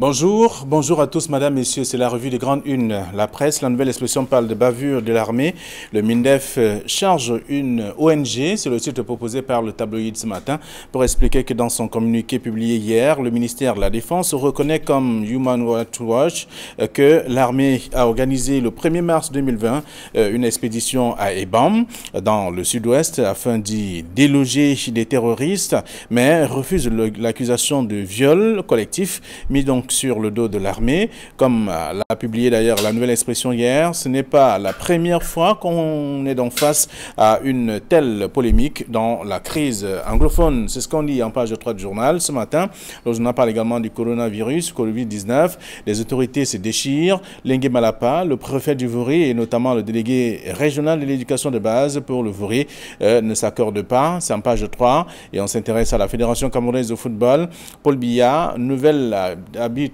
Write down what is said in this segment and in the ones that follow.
Bonjour à tous, madame, messieurs, c'est la revue des grandes unes. La presse, la nouvelle expression parle de bavure de l'armée. Le MINDEF charge une ONG, c'est le titre proposé par le tabloïd ce matin, pour expliquer que dans son communiqué publié hier, le ministère de la Défense reconnaît comme Human Rights Watch que l'armée a organisé le 1er mars 2020 une expédition à Ebam, dans le sud-ouest, afin d'y déloger des terroristes, mais refuse l'accusation de viol collectif mis donc sur le dos de l'armée. Comme l'a publié d'ailleurs la nouvelle expression hier, ce n'est pas la première fois qu'on est donc face à une telle polémique dans la crise anglophone. C'est ce qu'on dit en page 3 du journal ce matin. Le journal parle également du coronavirus, Covid-19. Les autorités se déchirent. Lengue Malapa, le préfet du Vouri et notamment le délégué régional de l'éducation de base pour le Vouri ne s'accordent pas. C'est en page 3 et on s'intéresse à la Fédération camerounaise de football. Paul Biya, nouvelle arbitre,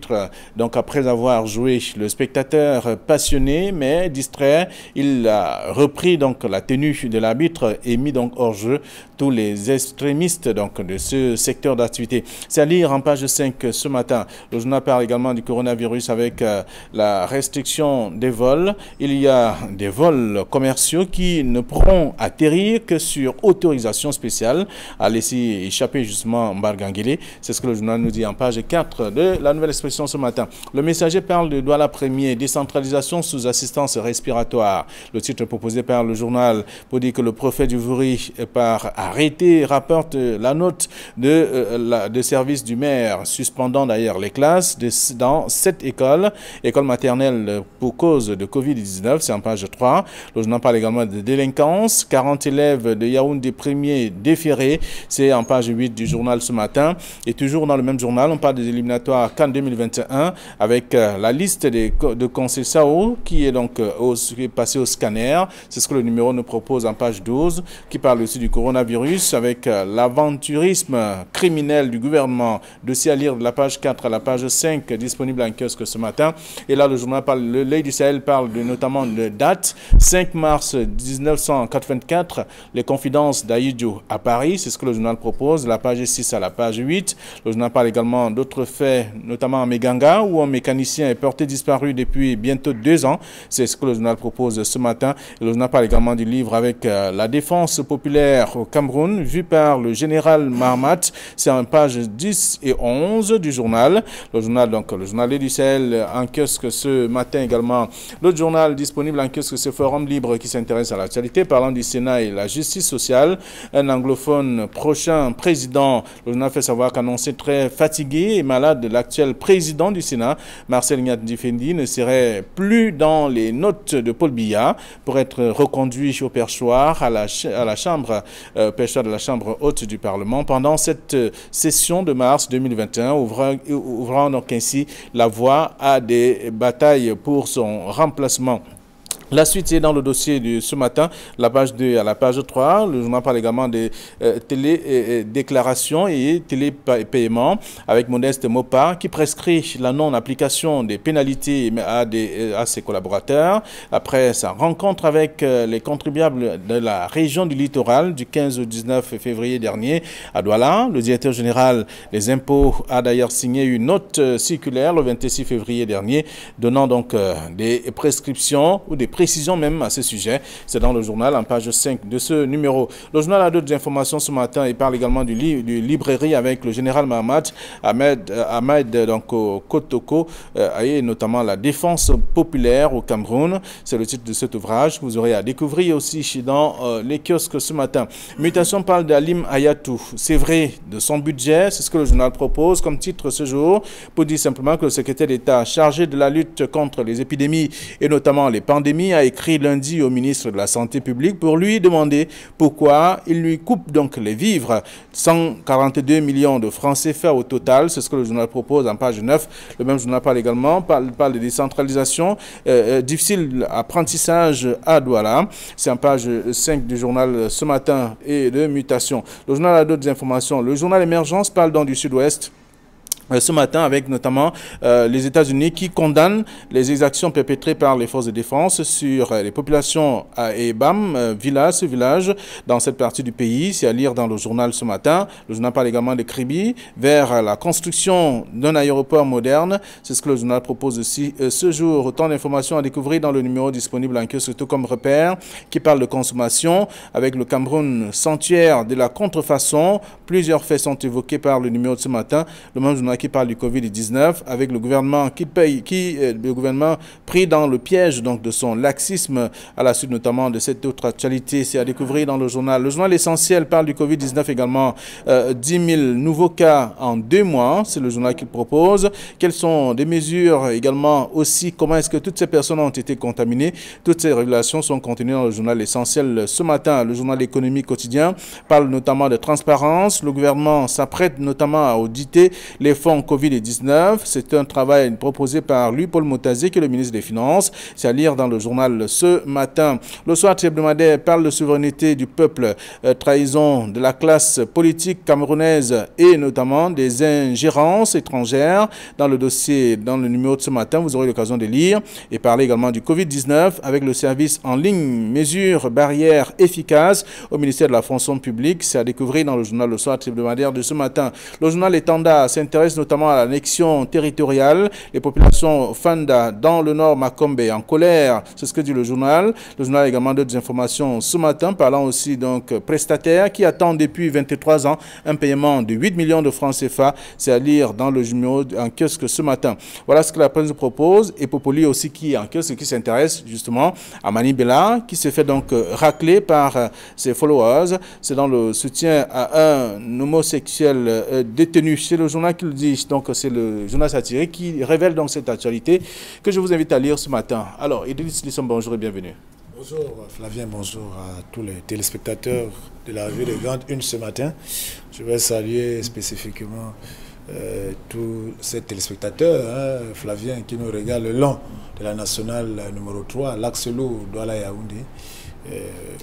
donc après avoir joué le spectateur passionné mais distrait, il a repris donc la tenue de l'arbitre et mis donc hors jeu tous les extrémistes donc de ce secteur d'activité. C'est à lire en page 5 ce matin. Le journal parle également du coronavirus avec la restriction des vols. Il y a des vols commerciaux qui ne pourront atterrir que sur autorisation spéciale, à laisser échapper justement Mbargangele. C'est ce que le journal nous dit en page 4 de la nouvelle expression ce matin. Le Messager parle de Douala Premier, décentralisation sous assistance respiratoire. Le titre proposé par le journal pour dire que le préfet du Vouri, par arrêté, rapporte la note de service du maire, suspendant d'ailleurs les classes dans 7 écoles maternelles pour cause de Covid-19, c'est en page 3. Le journal parle également de délinquance, 40 élèves de Yaoundé Premier déférés, c'est en page 8 du journal ce matin. Et toujours dans le même journal, on parle des éliminatoires CAN 2021 avec la liste de conseils SAO qui est donc passée au scanner. C'est ce que le numéro nous propose en page 12, qui parle aussi du coronavirus avec l'aventurisme criminel du gouvernement. Dossier à lire de la page 4 à la page 5, disponible en kiosque ce matin. Et là, le journal parle, l'œil du Sahel parle notamment de date, 5 mars 1984, les confidences d'Aïdjo à Paris. C'est ce que le journal propose, la page 6 à la page 8. Le journal parle également d'autres faits, notamment en Meganga, où un mécanicien est porté disparu depuis bientôt 2 ans. C'est ce que le journal propose ce matin. Et le journal parle également du livre avec la défense populaire au Cameroun, vu par le général Marmat. C'est en page 10 et 11 du journal. Le journal du Sahel en kiosque ce matin également. L'autre journal disponible en kiosque, c'est Forum Libre qui s'intéresse à l'actualité, parlant du Sénat et la justice sociale. Un anglophone prochain président. Le journal fait savoir qu'annoncé très fatigué et malade, l'actuel président du Sénat, Marcel Ngat-Difendi, ne serait plus dans les notes de Paul Biya pour être reconduit au perchoir à la chambre, perchoir de la chambre haute du Parlement pendant cette session de mars 2021, ouvrant donc ainsi la voie à des batailles pour son remplacement. La suite est dans le dossier de ce matin, la page 2 à la page 3. Le journal parle également des télédéclarations et télépaiements avec Modeste Mopa qui prescrit la non-application des pénalités à ses collaborateurs. Après sa rencontre avec les contribuables de la région du littoral du 15 au 19 février dernier à Douala, le directeur général des impôts a d'ailleurs signé une note circulaire le 26 février dernier donnant donc des prescriptions ou des précision même à ce sujet. C'est dans le journal en page 5 de ce numéro. Le journal a d'autres informations ce matin. Il parle également du librairie avec le général Ahmed donc au Kotoko et notamment la défense populaire au Cameroun. C'est le titre de cet ouvrage. Vous aurez à découvrir aussi dans les kiosques ce matin. Mutation parle d'Alim Ayatou. C'est vrai de son budget. C'est ce que le journal propose comme titre ce jour pour dire simplement que le secrétaire d'État chargé de la lutte contre les épidémies et notamment les pandémies a écrit lundi au ministre de la Santé publique pour lui demander pourquoi il lui coupe donc les vivres. 142 millions de francs CFA au total, c'est ce que le journal propose en page 9. Le même journal parle également, parle de décentralisation, difficile apprentissage à Douala. C'est en page 5 du journal ce matin et de mutation. Le journal a d'autres informations. Le journal Émergence parle donc du sud-ouest ce matin, avec notamment les États-Unis qui condamnent les exactions perpétrées par les forces de défense sur les populations à Ebam, village dans cette partie du pays. C'est à lire dans le journal ce matin. Le journal parle également de Kribi vers la construction d'un aéroport moderne. C'est ce que le journal propose aussi ce jour. Autant d'informations à découvrir dans le numéro disponible en kiosque, surtout comme repère, qui parle de consommation avec le Cameroun sanctuaire de la contrefaçon. Plusieurs faits sont évoqués par le numéro de ce matin. Le même journal qui parle du Covid-19 avec le gouvernement le gouvernement pris dans le piège donc de son laxisme à la suite notamment de cette autre actualité. C'est à découvrir dans le journal. Le journal Essentiel parle du Covid-19 également. 10 000 nouveaux cas en 2 mois. C'est le journal qu'il propose. Quelles sont des mesures également aussi? Comment est-ce que toutes ces personnes ont été contaminées? Toutes ces révélations sont contenues dans le journal Essentiel ce matin. Le journal Économie quotidien parle notamment de transparence. Le gouvernement s'apprête notamment à auditer les fonds Covid-19. C'est un travail proposé par lui, Paul Motazé, qui est le ministre des Finances. C'est à lire dans le journal ce matin. Le soir hebdomadaire parle de souveraineté du peuple, trahison de la classe politique camerounaise et notamment des ingérences étrangères. Dans le dossier, dans le numéro de ce matin, vous aurez l'occasion de lire et parler également du Covid-19 avec le service en ligne, mesures barrières efficaces au ministère de la fonction publique. C'est à découvrir dans le journal Le Soir hebdomadaire de ce matin. Le journal Étendard s'intéresse notamment à l'annexion territoriale. Les populations Fanda dans le nord Makombe en colère, c'est ce que dit le journal. Le journal a également d'autres informations ce matin parlant aussi donc prestataires qui attendent depuis 23 ans un paiement de 8 millions de francs CFA. C'est à lire dans le numéro en kiosque ce matin. Voilà ce que la presse nous propose. Et Popoli aussi qui est en kiosque qui s'intéresse justement à Mani Bella qui s'est fait donc racler par ses followers. C'est dans le soutien à un homosexuel détenu. C'est le journal qui le dit. Donc c'est le journal satirique qui révèle donc cette actualité que je vous invite à lire ce matin. Alors, Idriss Lissom, bonjour et bienvenue. Bonjour Flavien, bonjour à tous les téléspectateurs de la revue des Grandes Unes ce matin. Je vais saluer spécifiquement tous ces téléspectateurs, Flavien, qui nous regardent le long de la nationale numéro 3, l'axe lourd Douala-Yaoundé.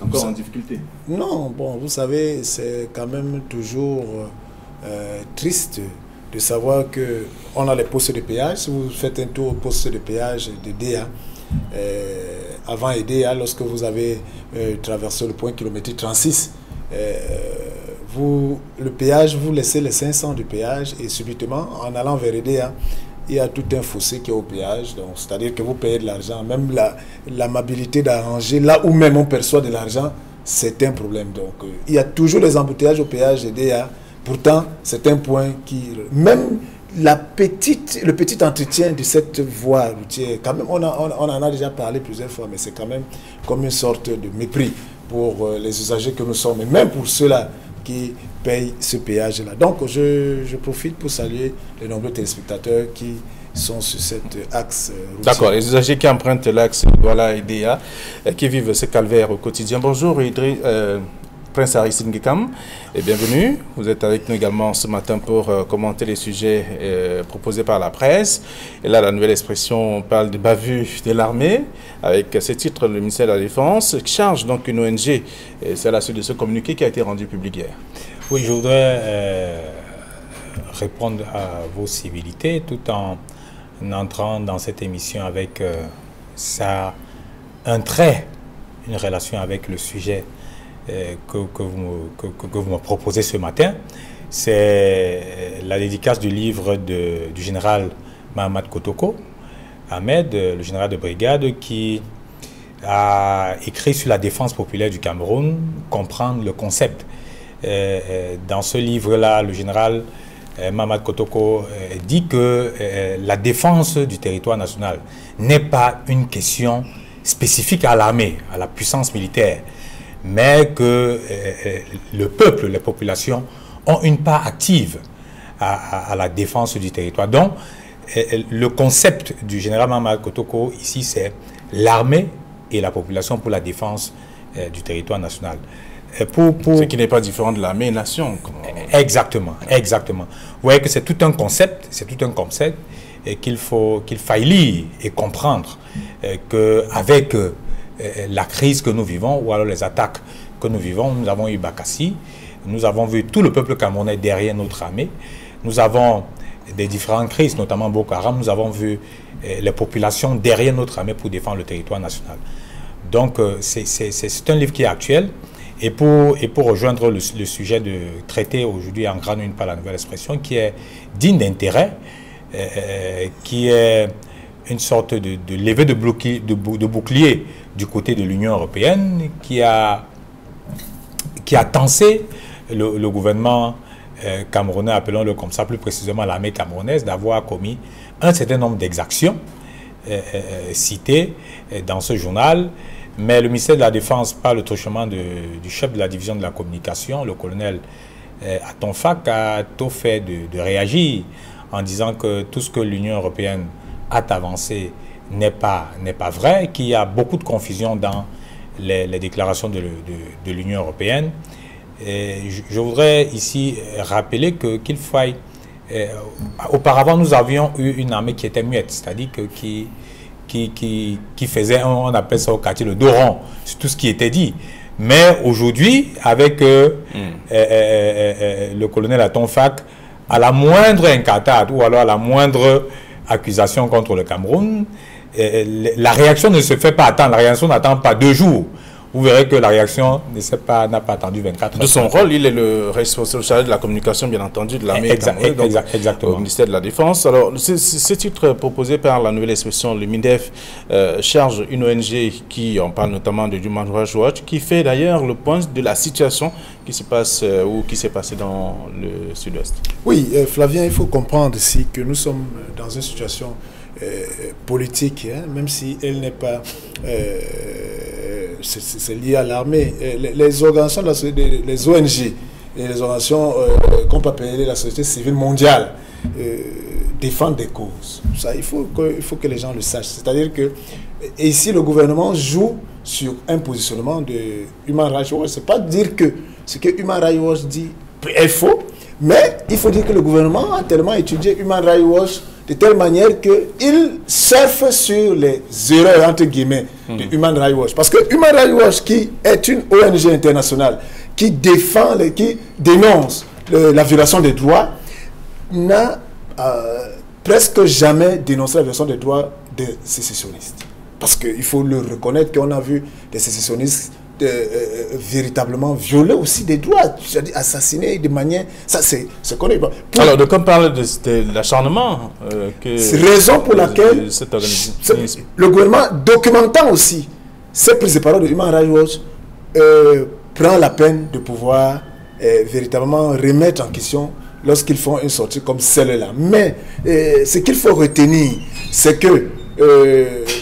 Encore en difficulté? Non, bon, vous savez, c'est quand même toujours triste de savoir qu'on a les postes de péage. Si vous faites un tour au poste de péage de DA, avant EDA, lorsque vous avez traversé le point kilométrique 36, le péage, vous laissez les 500 du péage et subitement, en allant vers EDA, il y a tout un fossé qui est au péage. C'est-à-dire que vous payez de l'argent, même l'amabilité d'arranger, là où même on perçoit de l'argent, c'est un problème. Donc, il y a toujours des embouteillages au péage EDA. Pourtant, c'est un point qui... Même le petit entretien de cette voie routière, quand même, on en a déjà parlé plusieurs fois, mais c'est quand même comme une sorte de mépris pour les usagers que nous sommes, et même pour ceux-là qui payent ce péage-là. Donc, je profite pour saluer les nombreux téléspectateurs qui sont sur cet axe routier. D'accord, les usagers qui empruntent l'axe Douala-Idéa, qui vivent ce calvaire au quotidien. Bonjour, Prince Aristide Ngekam, et bienvenue. Vous êtes avec nous également ce matin pour commenter les sujets proposés par la presse. Et là, la nouvelle expression parle de bavure de l'armée. Avec ce titre, le ministère de la Défense charge donc une ONG. Et c'est à la suite de ce communiqué qui a été rendu public hier. Oui, je voudrais répondre à vos civilités tout en entrant dans cette émission avec une relation avec le sujet que vous me proposez ce matin. C'est la dédicace du livre du général Mahamat Kotoko, Ahmed, le général de brigade, qui a écrit sur la défense populaire du Cameroun, comprendre le concept. Dans ce livre-là, le général Mahamat Kotoko dit que la défense du territoire national n'est pas une question spécifique à l'armée, à la puissance militaire, mais que le peuple, les populations ont une part active à la défense du territoire. Donc, le concept du général Mahamat Kotoko ici, c'est l'armée et la population pour la défense du territoire national. Ce qui n'est pas différent de l'armée et nation. Exactement, exactement. Vous voyez que c'est tout un concept, et qu'il faille lire et comprendre qu'avec la crise que nous vivons, ou alors les attaques que nous vivons, nous avons eu Bakassi, nous avons vu tout le peuple camerounais derrière notre armée, nous avons des différentes crises, notamment Boko Haram, nous avons vu les populations derrière notre armée pour défendre le territoire national. Donc, c'est un livre qui est actuel. Et pour rejoindre le sujet de traité aujourd'hui en grande une par la Nouvelle Expression, qui est digne d'intérêt, qui est une sorte de levée de bouclier du côté de l'Union européenne, qui a tensé le gouvernement camerounais, appelons-le comme ça, plus précisément l'armée camerounaise, d'avoir commis un certain nombre d'exactions citées dans ce journal. Mais le ministère de la Défense, par le truchement du chef de la division de la communication, le colonel Atonfak, a tout fait de réagir en disant que tout ce que l'Union européenne a avancé n'est pas vrai, qu'il y a beaucoup de confusion dans les déclarations de l'Union européenne. Et je voudrais ici rappeler qu'il faille... auparavant, nous avions eu une armée qui était muette, c'est-à-dire qui faisait, on appelle ça au quartier, le dos rond sur tout ce qui était dit. Mais aujourd'hui, avec le colonel Atonfak, à la moindre incartade ou alors à la moindre accusation contre le Cameroun, la réaction ne se fait pas attendre, la réaction n'attend pas 2 jours. Vous verrez que la réaction n'a pas attendu 24 heures. De son rôle, il est le responsable chargé de la communication, bien entendu, de l'armée camerounaise, exactement. Au ministère de la Défense. Alors, ce titre proposé par la nouvelle expression, le MINDEF, charge une ONG qui, on parle notamment de Human Rights Watch, qui fait d'ailleurs le point de la situation qui se passe ou qui s'est passée dans le sud-ouest. Oui, Flavien, il faut comprendre ici que nous sommes dans une situation politique, hein, même si elle n'est pas... c'est lié à l'armée. Les organisations, les ONG et les organisations qu'on peut appeler la société civile mondiale défendent des causes. Ça, il faut que les gens le sachent. C'est-à-dire que ici, le gouvernement joue sur un positionnement de Human Rights Watch. Ce n'est pas dire que ce que Human Rights Watch dit est faux, mais il faut dire que le gouvernement a tellement étudié Human Rights Watch de telle manière qu'il surfe sur les erreurs, entre guillemets, de Human Rights Watch. Parce que Human Rights Watch, qui est une ONG internationale, qui défend, qui dénonce la violation des droits, n'a presque jamais dénoncé la violation des droits des sécessionnistes. Parce qu'il faut le reconnaître qu'on a vu des sécessionnistes véritablement violer aussi des droits, c'est-à-dire assassiner de manière... Ça, c'est connu. Alors, de quoi parle de l'acharnement c'est raison pour laquelle le gouvernement, documentant aussi ces prises de parole de Human Rights Watch, prend la peine de pouvoir véritablement remettre en question lorsqu'ils font une sortie comme celle-là. Mais ce qu'il faut retenir, c'est que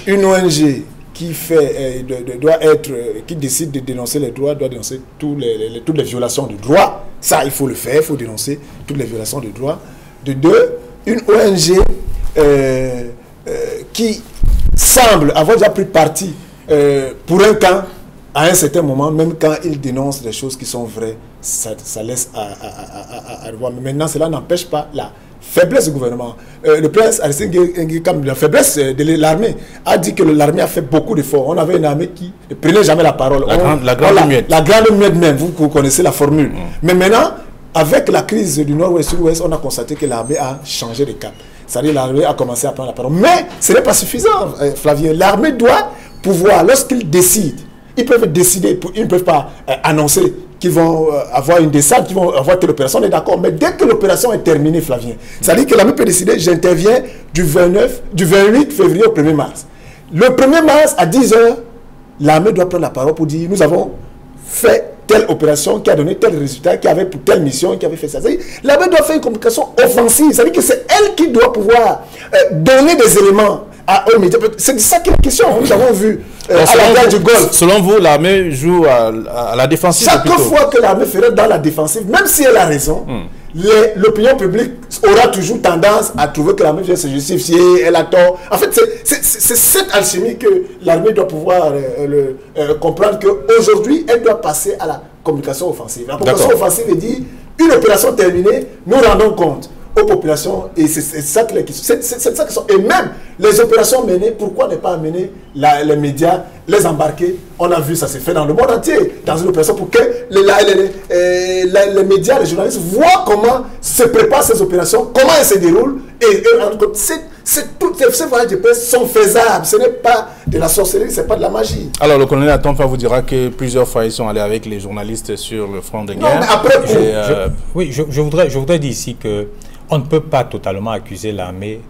une ONG qui décide de dénoncer les droits, doit dénoncer toutes les violations de droits. Ça, il faut le faire, il faut dénoncer toutes les violations de droits. De deux, une ONG qui semble avoir déjà pris parti pour un camp, à un certain moment, même quand il dénonce des choses qui sont vraies, ça laisse à revoir. Mais maintenant, cela n'empêche pas la faiblesse du gouvernement. Le prince Aristide Ngikam, la faiblesse de l'armée, a dit que l'armée a fait beaucoup d'efforts. On avait une armée qui ne prenait jamais la parole. La grande muette. La grande muette même, vous connaissez la formule. Mais maintenant, avec la crise du nord-ouest, sud-ouest, on a constaté que l'armée a changé de cap. C'est-à-dire l'armée a commencé à prendre la parole. Mais ce n'est pas suffisant, Flavien. L'armée doit pouvoir, lorsqu'ils décident, ils peuvent décider, ils ne peuvent pas annoncer qu'ils vont avoir une descente, qu'ils vont avoir telle opération, on est d'accord. Mais dès que l'opération est terminée, Flavien, c'est-à-dire que l'armée peut décider, j'interviens du 28 février au 1er mars. Le 1er mars, à 10 h, l'armée doit prendre la parole pour dire, nous avons fait telle opération qui a donné tel résultat, qui avait pour telle mission, qui avait fait ça. L'armée doit faire une communication offensive, c'est-à-dire que c'est elle qui doit pouvoir donner des éléments aux médias. C'est de ça qu'il est question, nous avons vu à la guerre du Golfe. Selon vous, l'armée joue à la défensive? Chaque fois que l'armée ferait dans la défensive, même si elle a raison, l'opinion publique aura toujours tendance à trouver que l'armée vient se justifier, elle a tort. En fait, c'est cette alchimie que l'armée doit pouvoir comprendre qu'aujourd'hui, elle doit passer à la communication offensive. La communication offensive veut dire, une opération terminée, nous rendons compte. aux populations, et c'est ça que les questions. C'est ça que sont. Et même les opérations menées, pourquoi ne pas amener les médias, les embarquer? On a vu, ça s'est fait dans le monde entier, dans une opération pour que les médias, les journalistes voient comment se préparent ces opérations, comment elles se déroulent, et ces voyages de presse sont faisables. Ce n'est pas de la sorcellerie, ce n'est pas de la magie. Alors, le colonel Atomfa vous dira que plusieurs fois, ils sont allés avec les journalistes sur le front de guerre. Non, mais après, oui, je voudrais dire ici qu'on ne peut pas totalement accuser l'armée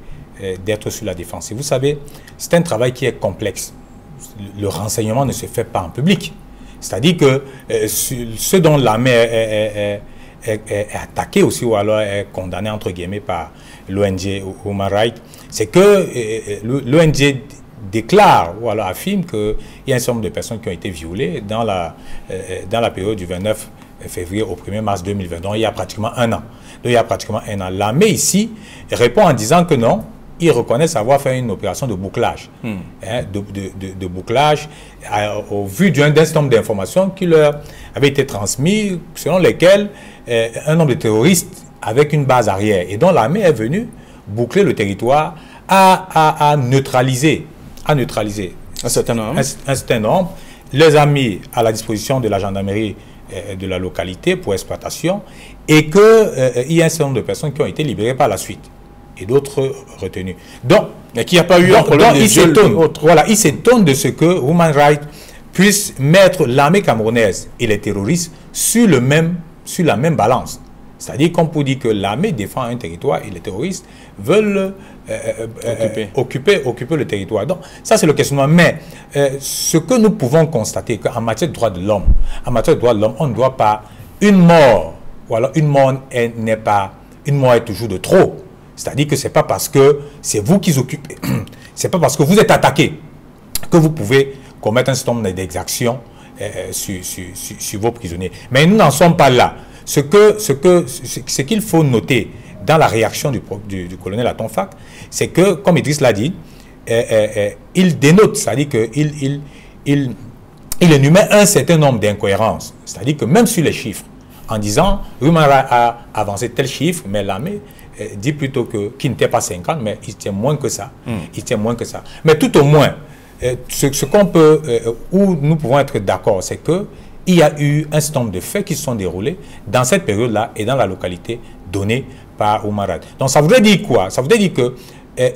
d'être sur la défensive. Vous savez, c'est un travail qui est complexe. Le renseignement ne se fait pas en public. C'est-à-dire que ce dont l'armée est attaquée aussi, ou alors est condamnée, entre guillemets, par l'ONG Human Rights, c'est que l'ONG déclare ou alors affirme qu'il y a un certain nombre de personnes qui ont été violées dans la période du 29 février au 1er mars 2020. Donc il y a pratiquement un an. L'armée ici répond en disant que non, ils reconnaissent avoir fait une opération de bouclage. De bouclage au vu d'un certain nombre d'informations qui leur avaient été transmises, selon lesquelles un nombre de terroristes avec une base arrière. Et donc l'armée est venue boucler le territoire à neutraliser un certain nombre. Les a mis à la disposition de la gendarmerie de la localité pour exploitation, et qu'il y a un certain nombre de personnes qui ont été libérées par la suite et d'autres retenues. Donc, il n'y a pas eu un problème de viol. Voilà, il s'étonne de ce que Human Rights puisse mettre l'armée camerounaise et les terroristes sur la même balance. C'est-à-dire qu'on peut dire que l'armée défend un territoire et les terroristes veulent occuper le territoire. Donc, ça c'est le questionnement. Mais ce que nous pouvons constater, qu'en matière de droits de l'homme, on ne doit pas une mort, ou alors une mort n'est pas, une mort est toujours de trop. C'est-à-dire que ce n'est pas parce que c'est vous qui occupez, c'est pas parce que vous êtes attaqué que vous pouvez commettre un certain nombre d'exactions sur vos prisonniers. Mais nous n'en sommes pas là. Ce qu'il faut noter dans la réaction du colonel Atomfa, c'est que, comme Idriss l'a dit, il dénote, c'est-à-dire qu'il énumère un certain nombre d'incohérences. C'est-à-dire que même sur les chiffres, en disant, Human Rights a avancé tel chiffre, mais l'armée dit plutôt qu'il n'était pas 50, mais il tient moins que ça. Il tient moins que ça. Mais tout au moins, ce qu'on peut, où nous pouvons être d'accord, c'est que il y a eu un certain nombre de faits qui se sont déroulés dans cette période-là et dans la localité donnée par Human Rights. Donc ça voudrait dire quoi? Ça voudrait dire que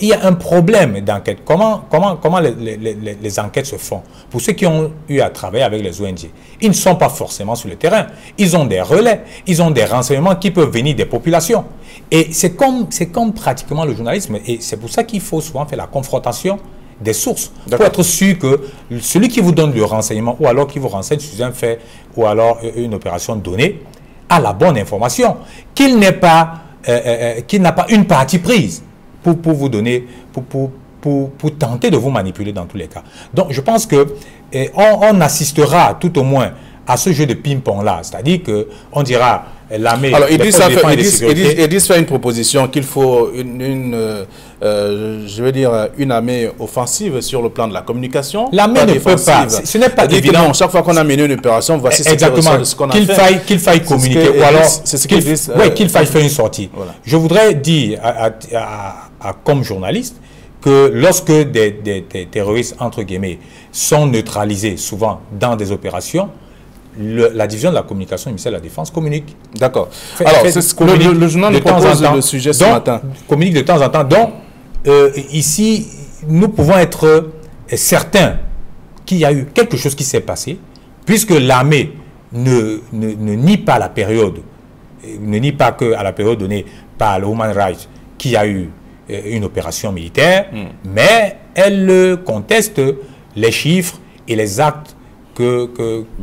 il y a un problème d'enquête. Comment les enquêtes se font? Pour ceux qui ont eu à travailler avec les ONG, ils ne sont pas forcément sur le terrain. Ils ont des relais, ils ont des renseignements qui peuvent venir des populations. Et c'est comme pratiquement le journalisme. Et c'est pour ça qu'il faut souvent faire la confrontation des sources, pour être sûr que celui qui vous donne le renseignement, ou alors qui vous renseigne sur un fait, ou alors une opération donnée, a la bonne information, qu'il n'a pas une partie prise pour vous donner, pour tenter de vous manipuler dans tous les cas. Donc je pense que on assistera tout au moins à ce jeu de ping-pong là, c'est-à-dire qu'on dira l'armée... Alors Idriss fait une proposition qu'il faut je veux dire une armée offensive sur le plan de la communication. L'armée ne peut pas, ce n'est pas évident. Chaque fois qu'on a mené une opération, voici ce qu'on a fait. Qu'il faille communiquer, ou alors qu'il faille faire une sortie. Voilà. Je voudrais dire comme journaliste que lorsque des terroristes, entre guillemets, sont neutralisés souvent dans des opérations, la division de la communication du ministère de la Défense communique. D'accord. Alors, le journal nous propose le sujet ce matin. Communique de temps en temps. Donc, ici, nous pouvons être certains qu'il y a eu quelque chose qui s'est passé, puisque l'armée ne nie pas la période, ne nie pas qu'à la période donnée par le Human Rights qu'il y a eu une opération militaire, mais elle conteste les chiffres et les actes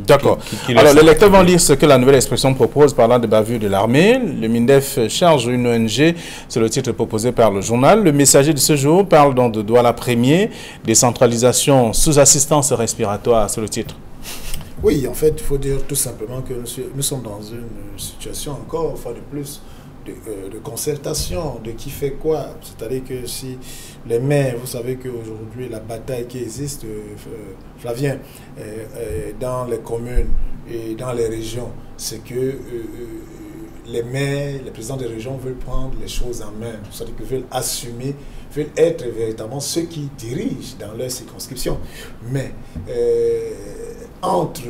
D'accord. Alors, les lecteurs vont lire ce que la nouvelle expression propose parlant de bavure de l'armée. Le MINDEF charge une ONG, c'est le titre proposé par le journal. Le messager de ce jour parle donc de Douala Premier, décentralisation sous assistance respiratoire, c'est le titre. Oui, en fait, il faut dire tout simplement que nous sommes dans une situation encore, une fois de plus, de concertation, de qui fait quoi. C'est-à-dire que si les maires, vous savez qu'aujourd'hui, la bataille qui existe, Flavien, dans les communes et dans les régions, c'est que les maires, les présidents de région veulent prendre les choses en main, c'est-à-dire qu'ils veulent assumer, veulent être véritablement ceux qui dirigent dans leur circonscription. Mais entre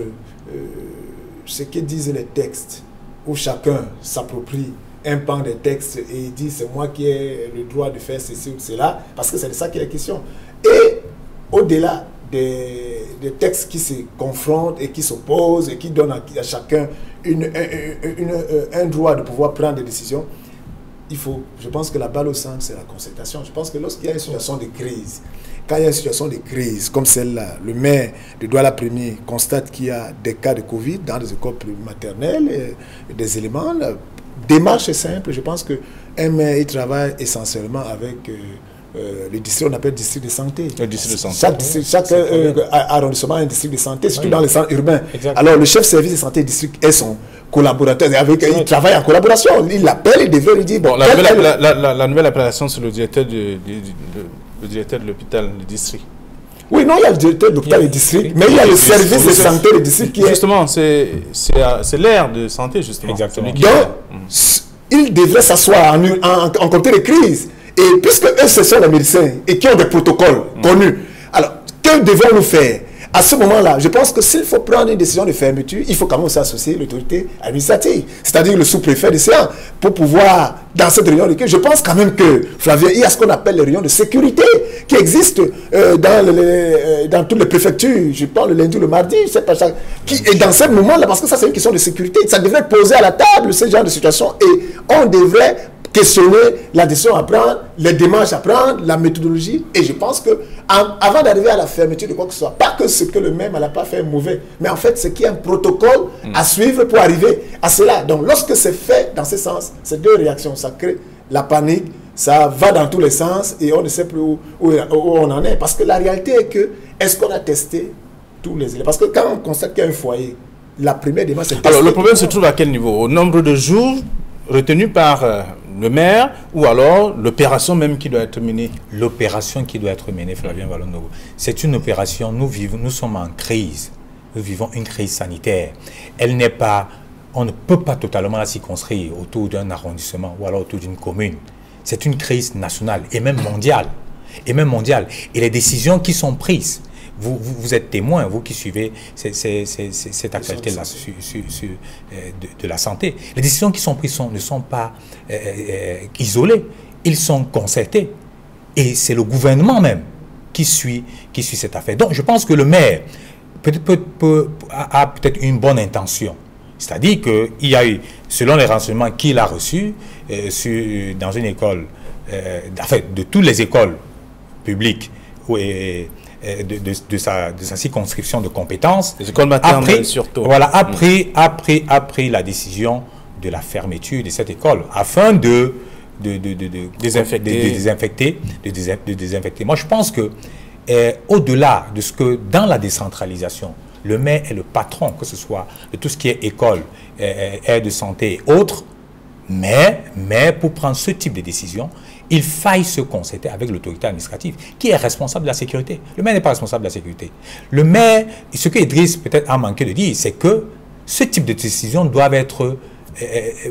ce que disent les textes, où chacun s'approprie un pan des textes et dit c'est moi qui ai le droit de faire ceci ou cela, parce que c'est de ça qu'il est question. Et au-delà des textes qui se confrontent et qui s'opposent et qui donnent à chacun un droit de pouvoir prendre des décisions, je pense que la balle au centre, c'est la concertation. Je pense que lorsqu'il y a une situation de crise, quand il y a une situation de crise comme celle-là, le maire de Douala-Premier constate qu'il y a des cas de Covid dans les écoles maternelles, des éléments. La démarche est simple. Je pense qu'un maire, il travaille essentiellement avec le district, on appelle district de santé. Le district de santé. Chaque arrondissement a un district de santé, surtout dans les centres urbains. Exactement. Alors, le chef service de santé district est son collaborateur. Il travaille en collaboration. Il l'appelle, il devrait lui dire... Bon, la nouvelle appellation, c'est le directeur de l'hôpital, le district. Oui, non, il y a le directeur de l'hôpital et district, mais il y a le service de santé du district qui est... Justement, c'est l'aire de santé, justement. Exactement. Donc, il devrait s'asseoir en comité de crise. Et puisque eux, ce sont les médecins et qui ont des protocoles connus, alors, que devons-nous faire? À ce moment-là, je pense que s'il faut prendre une décision de fermeture, il faut quand même s'associer l'autorité administrative, c'est-à-dire le sous-préfet de Séan, pour pouvoir, dans cette réunion de crise, je pense quand même que, Flavien, il y a ce qu'on appelle les réunions de sécurité qui existent dans toutes les préfectures, je parle le lundi ou le mardi, je sais pas, et dans ce moment-là, parce que ça c'est une question de sécurité, ça devrait poser à la table ce genre de situation et on devrait questionner la décision à prendre, les démarches à prendre, la méthodologie. Et je pense que avant d'arriver à la fermeture de quoi que ce soit, pas que ce que le maire n'a pas fait est mauvais, mais en fait, c'est qu'il y a un protocole à suivre pour arriver à cela. Donc, lorsque c'est fait dans ce sens, ces deux réactions, ça crée la panique, ça va dans tous les sens et on ne sait plus où on en est. Parce que la réalité est que, est-ce qu'on a testé tous les éléments? Parce que quand on constate qu'il y a un foyer, la première démarche, c'est... Alors, le problème se trouve à quel niveau? Au nombre de jours retenus par le maire ou alors l'opération même qui doit être menée? L'opération qui doit être menée, Flavien Vallon-Nogo, c'est une opération, nous sommes en crise, nous vivons une crise sanitaire. Elle n'est pas, on ne peut pas totalement la circonscrire autour d'un arrondissement ou alors autour d'une commune. C'est une crise nationale et même mondiale. Et les décisions qui sont prises, vous êtes témoin, vous qui suivez cette actualité-là de la santé. Les décisions qui sont prises ne sont pas isolées, ils sont concertés. Et c'est le gouvernement même qui suit cette affaire. Donc je pense que le maire a peut-être une bonne intention. C'est-à-dire qu'il y a eu, selon les renseignements qu'il a reçus, dans une école, de toutes les écoles publiques, de sa circonscription de compétences. Les écoles maternelles surtout. Voilà, après la décision de la fermeture de cette école, afin de désinfecter. Moi, je pense que au-delà de ce que dans la décentralisation, le maire est le patron, que ce soit de tout ce qui est école, aire de santé et autres, mais pour prendre ce type de décision, il faille se concerter avec l'autorité administrative qui est responsable de la sécurité. Le maire n'est pas responsable de la sécurité. Le maire, ce que Idriss peut-être a manqué de dire, c'est que ce type de décisions doivent être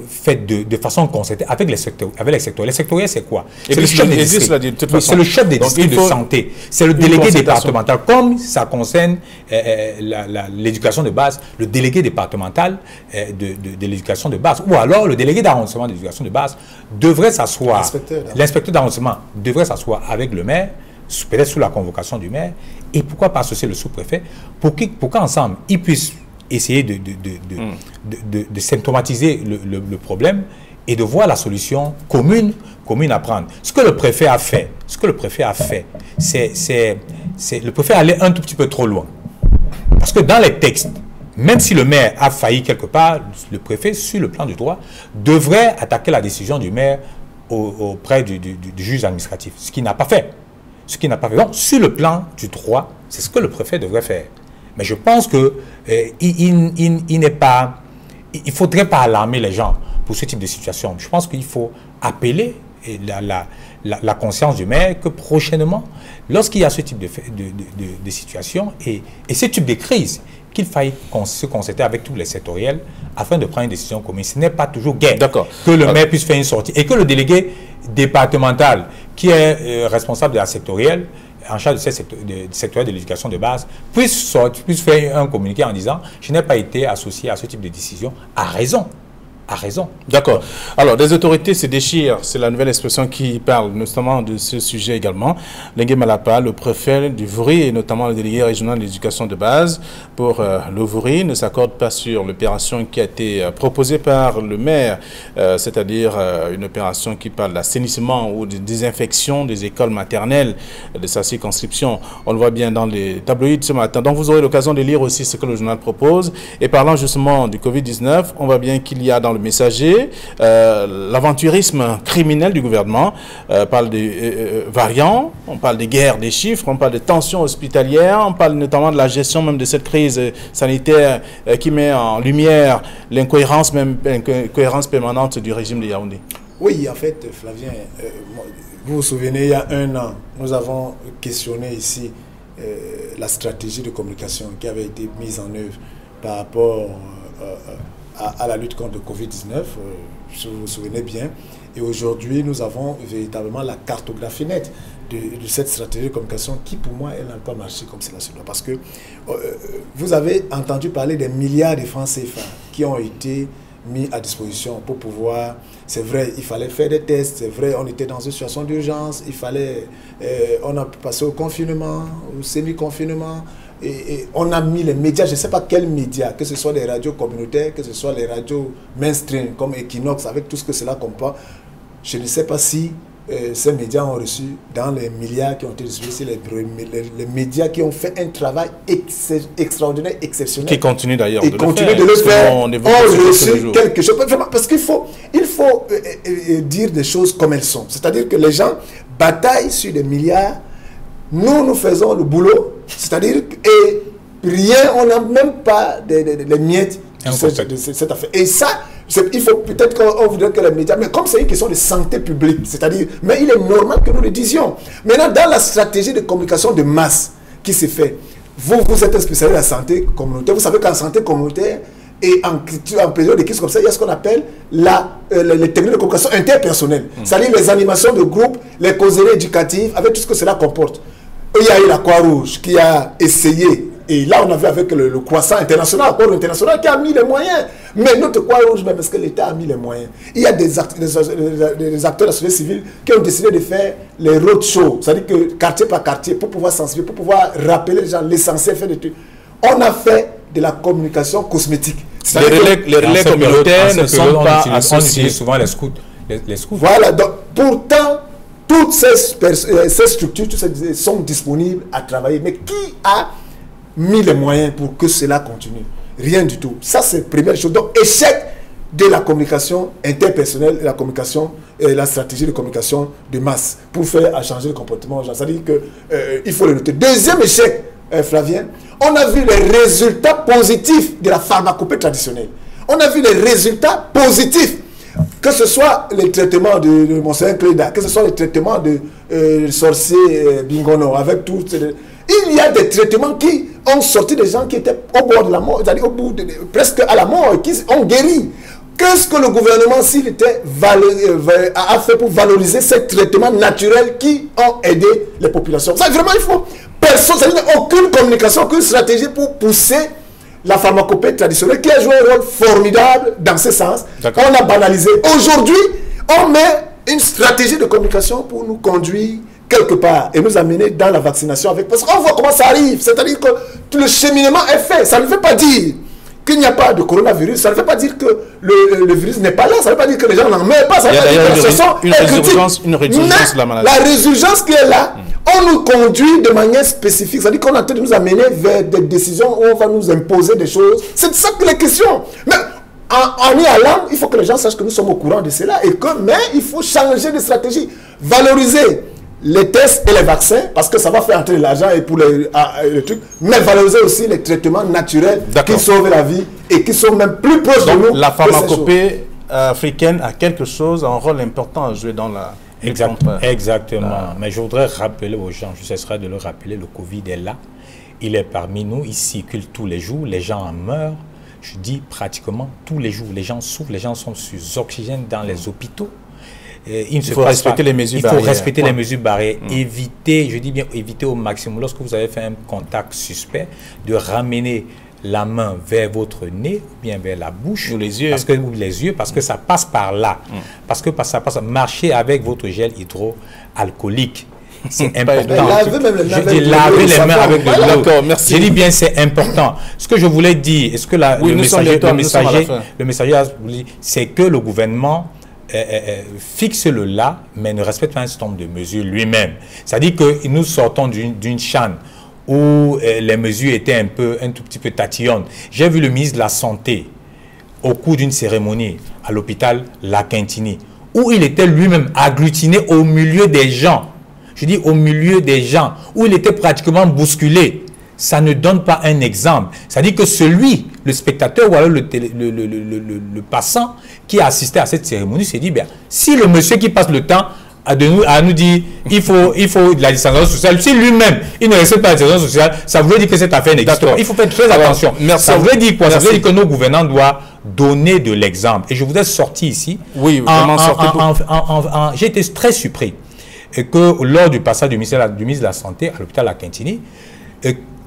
faites de façon concertée avec les secteurs. Les sectoriels, c'est quoi? C'est le chef des districts. C'est le chef des districts de santé. C'est le délégué départemental. Comme ça concerne l'éducation de base, le délégué départemental de l'éducation de base, ou alors le délégué d'arrondissement de l'éducation de base devrait s'asseoir. L'inspecteur d'arrondissement devrait s'asseoir avec le maire, peut-être sous la convocation du maire, et pourquoi pas associer le sous-préfet, pour qu'ensemble, ils puissent essayer de symptomatiser le problème et de voir la solution commune à prendre. Ce que le préfet a fait, le préfet allait un tout petit peu trop loin. Parce que dans les textes, même si le maire a failli quelque part, le préfet, sur le plan du droit, devrait attaquer la décision du maire auprès du juge administratif, ce qu'il n'a pas fait. Donc, sur le plan du droit, c'est ce que le préfet devrait faire. Mais je pense que il ne faudrait pas alarmer les gens pour ce type de situation. Je pense qu'il faut appeler la conscience du maire que prochainement, lorsqu'il y a ce type de situation et ce type de crise qu'il faille se concerter avec tous les sectoriels afin de prendre une décision commune. Ce n'est pas toujours gain que le maire puisse faire une sortie et que le délégué départemental qui est responsable de la sectorielle, en charge du secteur de l'éducation de base, puisse faire un communiqué en disant « Je n'ai pas été associé à ce type de décision à raison ». A raison. D'accord. Alors, des autorités se déchirent, c'est la nouvelle expression qui parle notamment de ce sujet également. Lengue Malapa, le préfet du Vouri et notamment le délégué régional de l'éducation de base pour le Vouri ne s'accordent pas sur l'opération qui a été proposée par le maire, c'est-à-dire une opération qui parle d'assainissement ou de désinfection des écoles maternelles de sa circonscription. On le voit bien dans les tabloïds ce matin. Donc, vous aurez l'occasion de lire aussi ce que le journal propose. Et parlant justement du Covid-19, on voit bien qu'il y a dans le Messager, l'aventurisme criminel du gouvernement, parle de variants, on parle des guerres des chiffres, on parle de tensions hospitalières, on parle notamment de la gestion même de cette crise sanitaire qui met en lumière l'incohérence permanente du régime de Yaoundé. Oui, en fait, Flavien, vous vous souvenez, il y a un an, nous avons questionné ici la stratégie de communication qui avait été mise en œuvre par rapport à la lutte contre le Covid-19, si vous vous souvenez bien. Et aujourd'hui, nous avons véritablement la cartographie nette de cette stratégie de communication qui, pour moi, elle n'a pas marché comme cela se doit. Parce que vous avez entendu parler des milliards de francs CFA qui ont été mis à disposition pour pouvoir... C'est vrai, il fallait faire des tests, c'est vrai, on était dans une situation d'urgence, il fallait... on a passé au confinement, au semi-confinement, et on a mis les médias, je ne sais pas quels médias, que ce soit les radios communautaires, que ce soit les radios mainstream, comme Equinox, avec tout ce que cela comporte. Je ne sais pas si ces médias ont reçu, dans les milliards qui ont été distribués, les médias qui ont fait un travail extraordinaire, exceptionnel. Qui continue d'ailleurs de le faire. Ont reçu quelque chose. Parce qu'il faut dire des choses comme elles sont. C'est-à-dire que les gens bataillent sur des milliards. Nous faisons le boulot. C'est-à-dire et rien, on n'a même pas les miettes de cette affaire. Et ça, il faut peut-être qu'on voudrait que les médias, mais comme c'est une question de santé publique, c'est-à-dire, mais il est normal que nous le disions. Maintenant, dans la stratégie de communication de masse qui s'est fait, vous êtes un spécialiste de la santé communautaire, vous savez qu'en santé communautaire et en période de crise comme ça, il y a ce qu'on appelle les techniques de communication interpersonnelles, c'est-à-dire les animations de groupe, les causeries éducatives, avec tout ce que cela comporte. Il y a eu la Croix-Rouge qui a essayé, et là on a vu avec le croissant international, l'accord international qui a mis les moyens. Mais notre Croix-Rouge, même, est-ce que l'État a mis les moyens? Il y a des acteurs de la société civile qui ont décidé de faire les roadshows, c'est-à-dire que quartier par quartier, pour pouvoir sensibiliser, pour pouvoir rappeler les gens l'essentiel, faire des trucs. On a fait de la communication cosmétique. Les relais communautaires ne sont pas associés. On utilise souvent les scouts. Voilà, donc pourtant, toutes ces structures sont disponibles à travailler. Mais qui a mis les moyens pour que cela continue? Rien du tout. Ça, c'est la première chose. Donc, échec de la communication interpersonnelle et la communication et la stratégie de communication de masse pour faire changer le comportement aux gens. C'est-à-dire qu'il faut le noter. Deuxième échec, Flavien, on a vu les résultats positifs de la pharmacopée traditionnelle. On a vu les résultats positifs. Que ce soit les traitements de Monseigneur Cléda, que ce soit les traitements de sorcier Bingono, avec tout. Il y a des traitements qui ont sorti des gens qui étaient au bord de la mort, c'est-à-dire presque à la mort, qui ont guéri. Qu'est-ce que le gouvernement, s'il était a fait pour valoriser ces traitements naturels qui ont aidé les populations? Ça, vraiment, il faut personne, c'est-à-dire aucune communication, aucune stratégie pour pousser la pharmacopée traditionnelle qui a joué un rôle formidable dans ce sens. On a banalisé. Aujourd'hui, on met une stratégie de communication pour nous conduire quelque part et nous amener dans la vaccination avec. Parce qu'on voit comment ça arrive. C'est-à-dire que tout le cheminement est fait. Ça ne veut pas dire qu'il n'y a pas de coronavirus. Ça ne veut pas dire que le virus n'est pas là. Ça ne veut pas dire que les gens n'en meurent pas. Ça veut pas dire que ce sont une résurgence de la maladie. La résurgence qui est là, on nous conduit de manière spécifique. C'est-à-dire qu'on est en train de nous amener vers des décisions où on va nous imposer des choses. C'est de ça que les questions. Mais en y allant, il faut que les gens sachent que nous sommes au courant de cela. Mais il faut changer de stratégie. Valoriser les tests et les vaccins, parce que ça va faire entrer de l'argent et pour les trucs, mais valoriser aussi les traitements naturels qui sauvent la vie et qui sont même plus proches de nous. La pharmacopée africaine a quelque chose, un rôle important à jouer dans la Exactement. Mais je voudrais rappeler aux gens, je cesserai de le rappeler, le Covid est là. Il est parmi nous, il circule tous les jours, les gens en meurent. Je dis pratiquement tous les jours, les gens souffrent, les gens sont sous oxygène dans les hôpitaux. Il faut respecter les mesures barrières. Il faut respecter les mesures barrières. Éviter, je dis bien éviter au maximum, lorsque vous avez fait un contact suspect, de ramener la main vers votre nez ou bien vers la bouche ou les yeux, parce que ça passe par là. Parce que ça passe, marcher avec votre gel hydroalcoolique. C'est important. Je dis laver les mains avec de l'eau. Je dis bien c'est important. Ce que je voulais dire, est-ce que le messager, c'est que le gouvernement fixe le là, mais ne respecte pas un certain nombre de mesures lui-même. C'est-à-dire que nous sortons d'une chaîne où les mesures étaient un tout petit peu tatillonnes. J'ai vu le ministre de la Santé au cours d'une cérémonie à l'hôpital La Quintini, où il était lui-même agglutiné au milieu des gens. Je dis au milieu des gens, où il était pratiquement bousculé. Ça ne donne pas un exemple. C'est-à-dire que le spectateur ou alors le passant qui a assisté à cette cérémonie s'est dit, bien, si le monsieur qui passe le temps à nous dire il faut de la distanciation sociale, si lui-même il ne respecte pas la distanciation sociale, ça voudrait dire que cette affaire n'existe pas. Il faut faire très attention. Ça voudrait dire quoi? Ça voudrait dire que nos gouvernants doivent donner de l'exemple. Et je voudrais sortir ici. Oui, j'ai été très surpris que lors du passage du ministre de la Santé à l'hôpital La Quintini,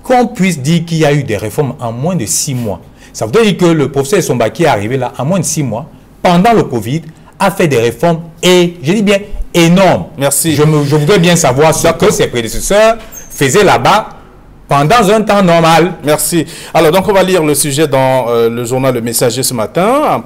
qu'on puisse dire qu'il y a eu des réformes en moins de 6 mois. Ça voudrait dire que le professeur Essomba qui est arrivé là en moins de 6 mois, pendant le Covid, a fait des réformes et, je dis bien, énormes. Merci. Je voudrais bien savoir ce que ses prédécesseurs faisaient là-bas pendant un temps normal. Merci. Alors, donc, on va lire le sujet dans le journal Le Messager ce matin.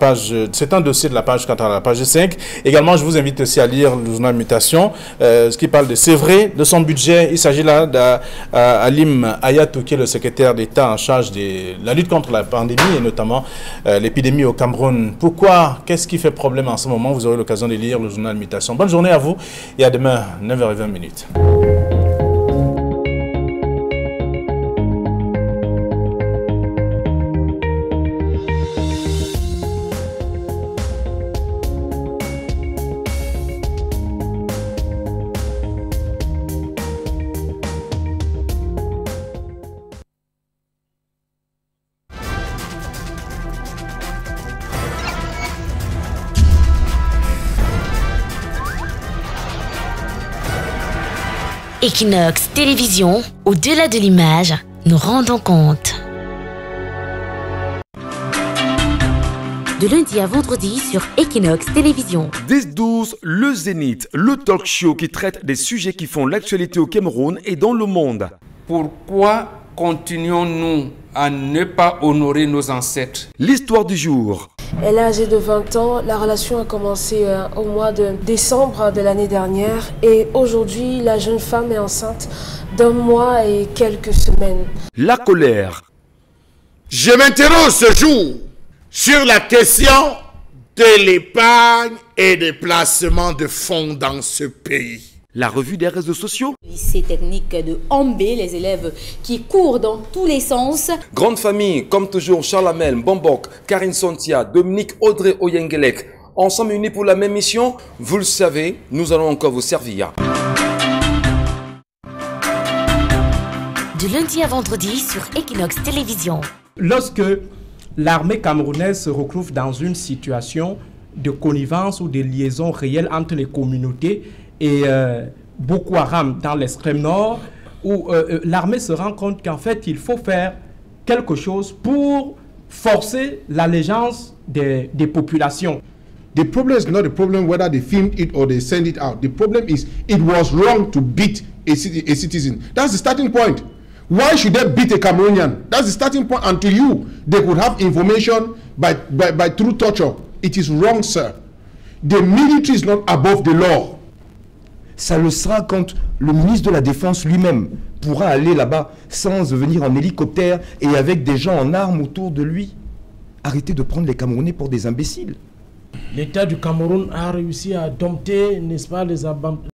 C'est un dossier de la page 4 à la page 5. Également, je vous invite aussi à lire le journal Mutation, ce qui parle de C'est vrai, de son budget. Il s'agit là d'Alim Ayatou, qui est le secrétaire d'État en charge de la lutte contre la pandémie et notamment l'épidémie au Cameroun. Pourquoi? Qu'est-ce qui fait problème en ce moment? Vous aurez l'occasion de lire le journal Mutation. Bonne journée à vous et à demain, 9h20. Equinox Télévision, au-delà de l'image, nous rendons compte. De lundi à vendredi sur Equinox Télévision. 10-12, le Zénith, le talk show qui traite des sujets qui font l'actualité au Cameroun et dans le monde. Pourquoi continuons-nous à ne pas honorer nos ancêtres? L'histoire du jour. Elle est âgée de 20 ans. La relation a commencé au mois de décembre de l'année dernière. Et aujourd'hui, la jeune femme est enceinte d'1 mois et quelques semaines. La colère. Je m'interroge ce jour sur la question de l'épargne et des placements de fonds dans ce pays. La revue des réseaux sociaux. Lycée technique de Ambé, les élèves qui courent dans tous les sens. Grande famille, comme toujours, Charles Amel, Bombok, Karine Sontia, Dominique Audrey Oyengelek. Ensemble unis pour la même mission, vous le savez, nous allons encore vous servir. De lundi à vendredi sur Equinox Télévision. Lorsque l'armée camerounaise se retrouve dans une situation de connivence ou de liaison réelle entre les communautés et Boko Haram dans l'extrême nord, où l'armée se rend compte qu'en fait, il faut faire quelque chose pour forcer l'allégeance des populations. The problem is not the problem whether they filmed it or they send it out. The problem is it was wrong to beat a citizen. That's the starting point. Why should they beat a Cameroonian? That's the starting point. And to you, they could have information by through torture. It is wrong, sir. The military is not above the law. Ça le sera quand le ministre de la Défense lui-même pourra aller là-bas sans venir en hélicoptère et avec des gens en armes autour de lui. Arrêtez de prendre les Camerounais pour des imbéciles. L'État du Cameroun a réussi à dompter, n'est-ce pas, les